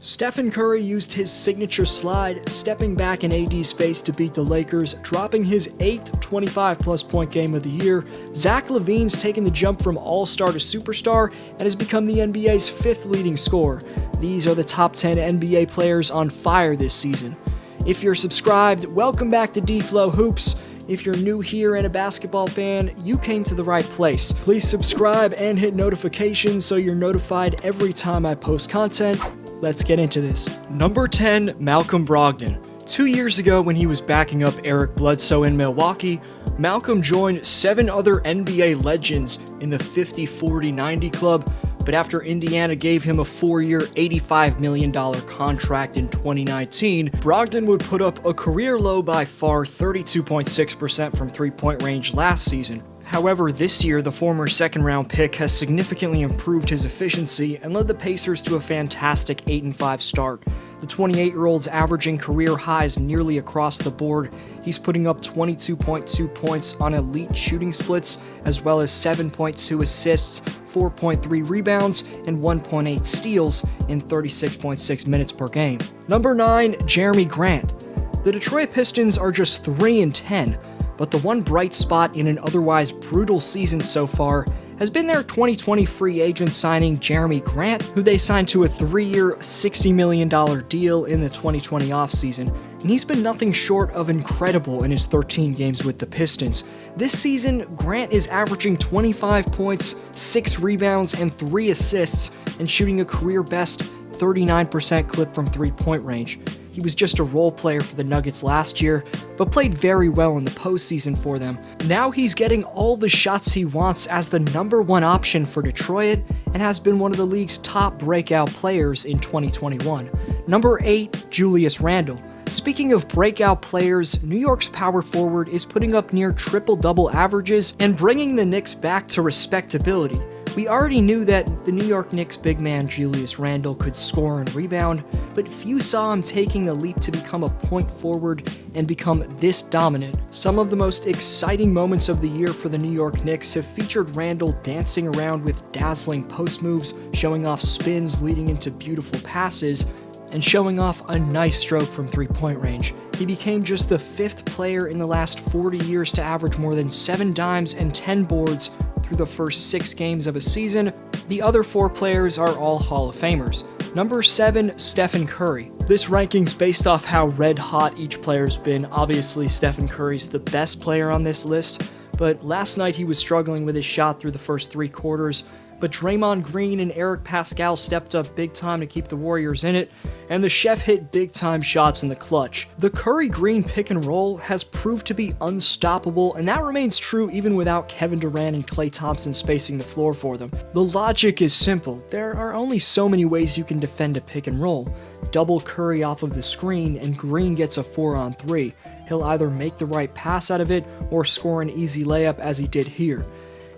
Stephen Curry used his signature slide, stepping back in AD's face to beat the Lakers, dropping his 8th 25-plus point game of the year. Zach Lavine's taken the jump from all-star to superstar and has become the NBA's 5th leading scorer. These are the top 10 NBA players on fire this season. If you're subscribed, welcome back to D-Flow Hoops. If you're new here and a basketball fan, you came to the right place. Please subscribe and hit notifications so you're notified every time I post content. Let's get into this. Number 10, Malcolm Brogdon. 2 years ago, when he was backing up Eric Bledsoe in Milwaukee, Malcolm joined 7 other NBA legends in the 50-40-90 club, but after Indiana gave him a 4-year, $85 million contract in 2019, Brogdon would put up a career low by far 32.6% from three-point range last season. However, this year, the former second-round pick has significantly improved his efficiency and led the Pacers to a fantastic 8-5 start. The 28-year-old's averaging career highs nearly across the board. He's putting up 22.2 points on elite shooting splits, as well as 7.2 assists, 4.3 rebounds, and 1.8 steals in 36.6 minutes per game. Number 9, Jeremy Grant. The Detroit Pistons are just 3-10. But the one bright spot in an otherwise brutal season so far has been their 2020 free agent signing Jeremy Grant, who they signed to a 3-year, $60 million deal in the 2020 offseason, and he's been nothing short of incredible in his 13 games with the Pistons. This season, Grant is averaging 25 points, 6 rebounds, and 3 assists, and shooting a career-best 39% clip from three-point range. He was just a role player for the Nuggets last year, but played very well in the postseason for them. Now he's getting all the shots he wants as the number 1 option for Detroit and has been one of the league's top breakout players in 2021. Number 8, Julius Randle. Speaking of breakout players, New York's power forward is putting up near triple-double averages and bringing the Knicks back to respectability. We already knew that the New York Knicks big man Julius Randle could score and rebound, but few saw him taking the leap to become a point forward and become this dominant. Some of the most exciting moments of the year for the New York Knicks have featured Randle dancing around with dazzling post moves, showing off spins leading into beautiful passes, and showing off a nice stroke from three-point range. He became just the 5th player in the last 40 years to average more than 7 dimes and 10 boards through the first 6 games of a season. The other 4 players are all Hall of Famers. Number 7, Stephen Curry. This ranking's based off how red hot each player's been. Obviously, Stephen Curry's the best player on this list, but last night he was struggling with his shot through the first 3 quarters. But Draymond Green and Eric Pascal stepped up big time to keep the Warriors in it, and the chef hit big time shots in the clutch. The Curry-Green pick and roll has proved to be unstoppable, and that remains true even without Kevin Durant and Klay Thompson spacing the floor for them. The logic is simple. There are only so many ways you can defend a pick and roll. Double Curry off of the screen, and Green gets a 4-on-3. He'll either make the right pass out of it or score an easy layup as he did here.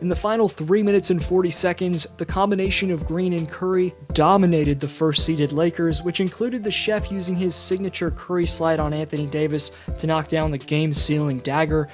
In the final 3 minutes and 40 seconds, the combination of Green and Curry dominated the first-seeded Lakers, which included the chef using his signature Curry slide on Anthony Davis to knock down the game-sealing dagger.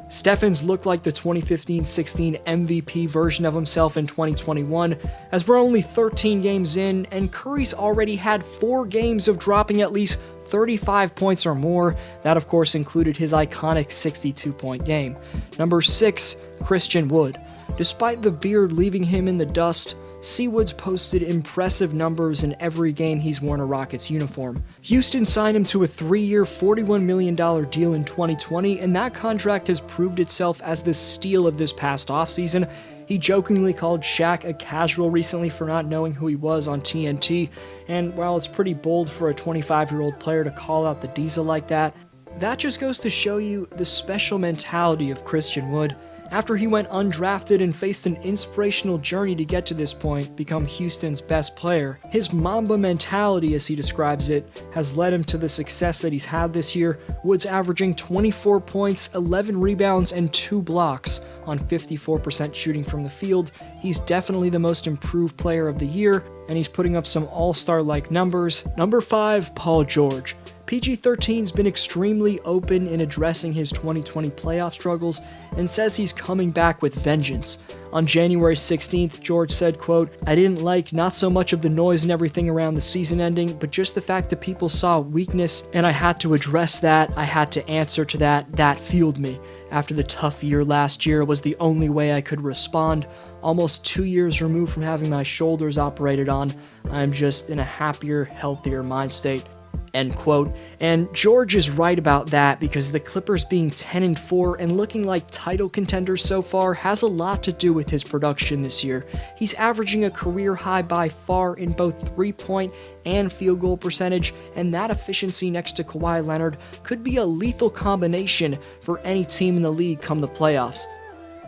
Stephens looked like the 2015-16 MVP version of himself in 2021, as we're only 13 games in, and Curry's already had 4 games of dropping at least 35 points or more. That, of course, included his iconic 62-point game. Number 6, Christian Wood. Despite the beard leaving him in the dust, Seawood's posted impressive numbers in every game he's worn a Rockets uniform. Houston signed him to a 3-year, $41 million deal in 2020, and that contract has proved itself as the steal of this past offseason. He jokingly called Shaq a casual recently for not knowing who he was on TNT, and while it's pretty bold for a 25-year-old player to call out the Diesel like that, that just goes to show you the special mentality of Christian Wood. After he went undrafted and faced an inspirational journey to get to this point, become Houston's best player, his Mamba mentality, as he describes it, has led him to the success that he's had this year. Wood's averaging 24 points, 11 rebounds, and 2 blocks on 54% shooting from the field. He's definitely the most improved player of the year, and he's putting up some all-star-like numbers. Number 5, Paul George. PG-13's been extremely open in addressing his 2020 playoff struggles and says he's coming back with vengeance. On January 16th, George said, quote, "I didn't like not so much of the noise and everything around the season ending, but just the fact that people saw weakness and I had to address that, I had to answer to that, that fueled me. After the tough year last year was the only way I could respond. Almost 2 years removed from having my shoulders operated on, I'm just in a happier, healthier mind state." End quote. And George is right about that because the Clippers being 10-4 and looking like title contenders so far has a lot to do with his production this year. He's averaging a career high by far in both 3-point and field goal percentage, and that efficiency next to Kawhi Leonard could be a lethal combination for any team in the league come the playoffs.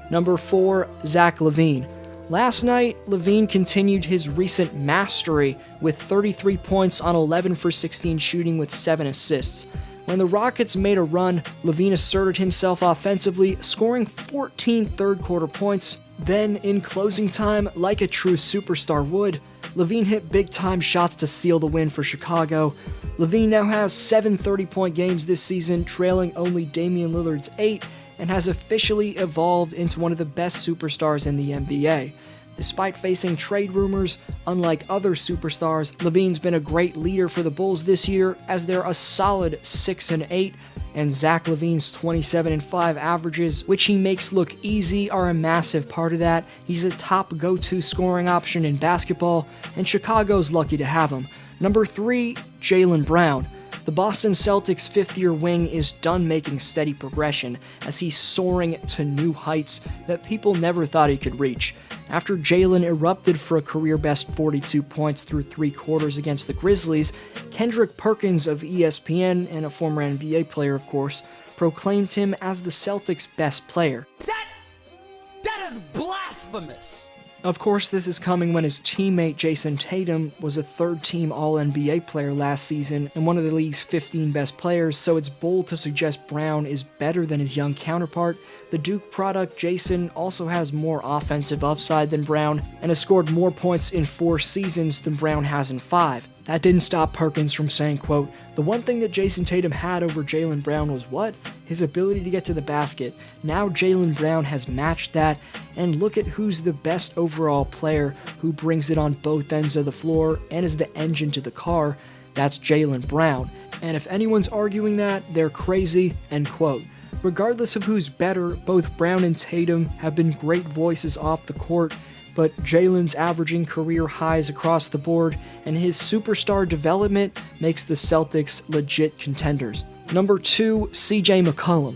Number 4, Zach Lavine. Last night, Lavine continued his recent mastery with 33 points on 11 for 16 shooting with 7 assists. When the Rockets made a run, Lavine asserted himself offensively, scoring 14 third-quarter points. Then, in closing time, like a true superstar would, Lavine hit big-time shots to seal the win for Chicago. Lavine now has 7 30-point games this season, trailing only Damian Lillard's 8, and has officially evolved into one of the best superstars in the NBA. Despite facing trade rumors, unlike other superstars, Lavine's been a great leader for the Bulls this year as they're a solid 6-8, and Zach Lavine's 27-5 averages, which he makes look easy, are a massive part of that. He's a top go-to scoring option in basketball, and Chicago's lucky to have him. Number 3, Jaylen Brown. The Boston Celtics' fifth-year wing is done making steady progression as he's soaring to new heights that people never thought he could reach. After Jaylen erupted for a career-best 42 points through 3 quarters against the Grizzlies, Kendrick Perkins of ESPN, and a former NBA player of course, proclaimed him as the Celtics' best player. That is blasphemous! Of course, this is coming when his teammate Jason Tatum was a third-team All-NBA player last season and one of the league's 15 best players, so it's bold to suggest Brown is better than his young counterpart. The Duke product, Jason, also has more offensive upside than Brown and has scored more points in 4 seasons than Brown has in 5. That didn't stop Perkins from saying, quote, "The one thing that Jason Tatum had over Jaylen Brown was what? His ability to get to the basket. Now Jaylen Brown has matched that, and look at who's the best overall player who brings it on both ends of the floor and is the engine to the car. That's Jaylen Brown. And if anyone's arguing that, they're crazy," end quote. Regardless of who's better, both Brown and Tatum have been great voices off the court, but Jaylen's averaging career highs across the board, and his superstar development makes the Celtics legit contenders. Number 2, CJ McCollum.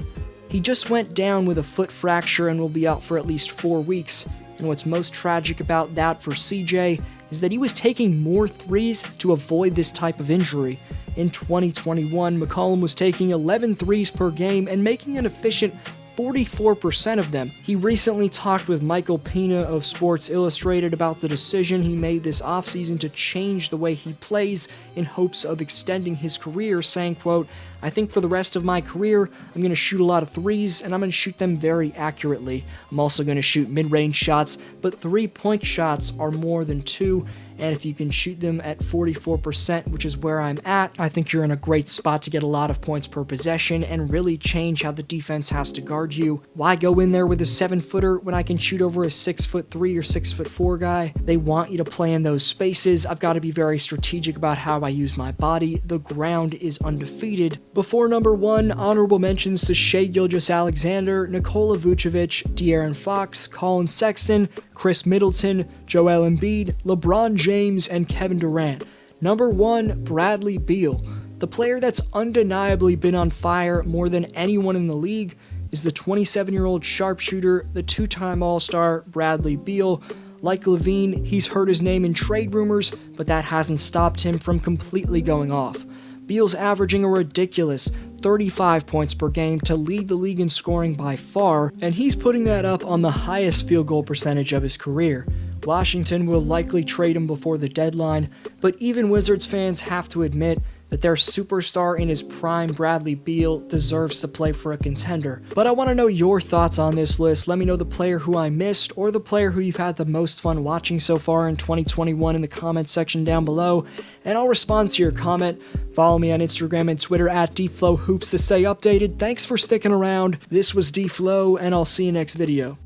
He just went down with a foot fracture and will be out for at least 4 weeks, and what's most tragic about that for CJ is that he was taking more threes to avoid this type of injury. In 2021, McCollum was taking 11 threes per game and making an efficient 44% of them. He recently talked with Michael Pina of Sports Illustrated about the decision he made this offseason to change the way he plays in hopes of extending his career, saying, quote, "I think for the rest of my career, I'm going to shoot a lot of threes, and I'm going to shoot them very accurately. I'm also going to shoot mid-range shots, but 3-point shots are more than 2, and if you can shoot them at 44%, which is where I'm at, I think you're in a great spot to get a lot of points per possession and really change how the defense has to guard you. Why go in there with a 7-footer when I can shoot over a 6'3" or 6'4" guy? They want you to play in those spaces. I've got to be very strategic about how I use my body. The ground is undefeated." Before number 1, honorable mentions to Shai Gilgeous-Alexander, Nikola Vucevic, De'Aaron Fox, Colin Sexton, Chris Middleton, Joel Embiid, LeBron James, and Kevin Durant. Number 1, Bradley Beal. The player that's undeniably been on fire more than anyone in the league is the 27-year-old sharpshooter, the 2-time All-Star Bradley Beal. Like Lavine, he's heard his name in trade rumors, but that hasn't stopped him from completely going off. Beal's averaging a ridiculous 35 points per game to lead the league in scoring by far, and he's putting that up on the highest field goal percentage of his career. Washington will likely trade him before the deadline, but even Wizards fans have to admit that their superstar in his prime Bradley Beal deserves to play for a contender. But I want to know your thoughts on this list. Let me know the player who I missed or the player who you've had the most fun watching so far in 2021 in the comment section down below, and I'll respond to your comment. Follow me on Instagram and Twitter at DFlowHoops to stay updated. Thanks for sticking around. This was DFlow, and I'll see you next video.